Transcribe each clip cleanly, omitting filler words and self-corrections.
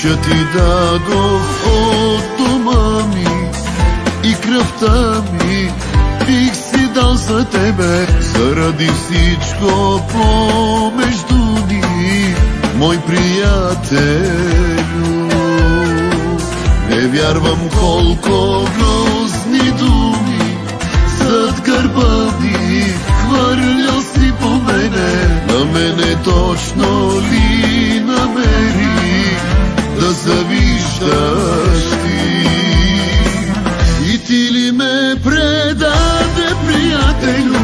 Ключа ти дадох от дома ми и кръвта ми бих си дал за тебе, заради всичко помежду ни, мой приятелю. Не вярвам колко грозни думи зад гърба ми хвърлял си по мене. На мене точно ли намери да завиждаш ти? И ти ли ме предаде, приятелю?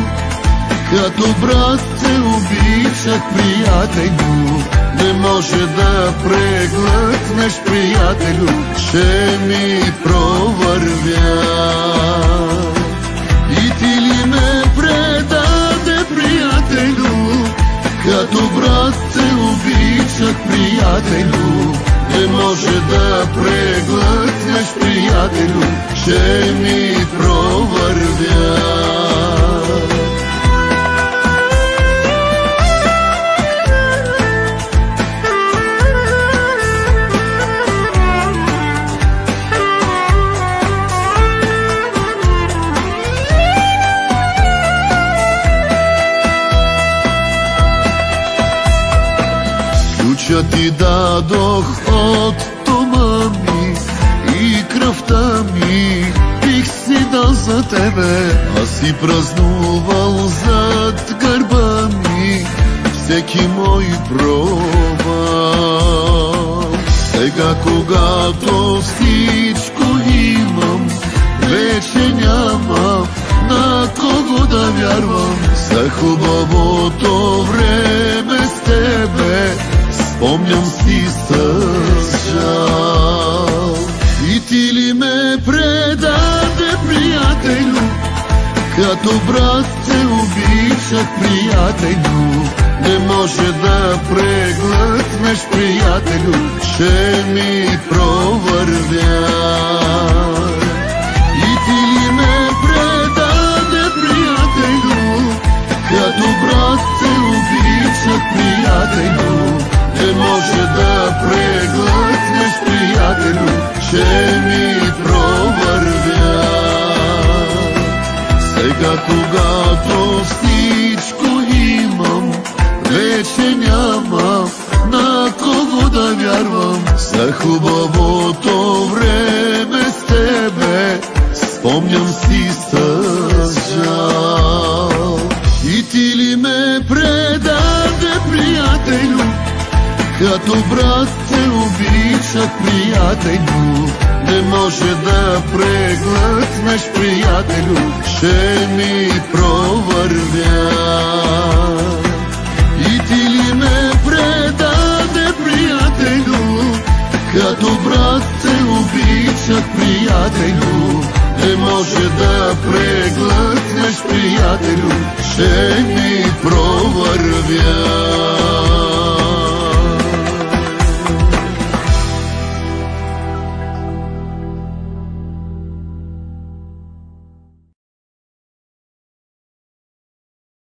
Като брат те обичах, приятелю. Не може да преглътнеш, приятелю, че ми провървя. И ти ли ме предаде, приятелю? Като брат те обичах, приятелю. Не може да преглътнеш, приятелю, че ми провървя. Ключа ти дадох от дома ми и кръвта ми бих си дал за тебе. Аз си празнувал зад гърба ми всеки мой провал. Сега когато всичко имам, вече нямам на кого да вярвам. За хубавото време с тебе спомням си с жал. И ти ли ме предаде, приятелю? Като брат те обичах, приятелю. Не може да преглътнеш, приятелю, че ми провървя. И ти ли ме предаде, приятелю? Като брат те обичах, приятелю. Не може да преглътнеш, приятелю, че ми провървя. Сега когато всичко имам, вече нямам на кого да вярвам. За хубавото време с тебе спомням си с жал. И ти ли ме предаде, приятелю? Като брат те обичах, приятелю. Не може да преглътнеш, приятелю, че ми провървя. И ти ли ме предаде, приятелю? Като брат те обичах, приятелю. Не може да преглътнеш, приятелю, че ми провървя.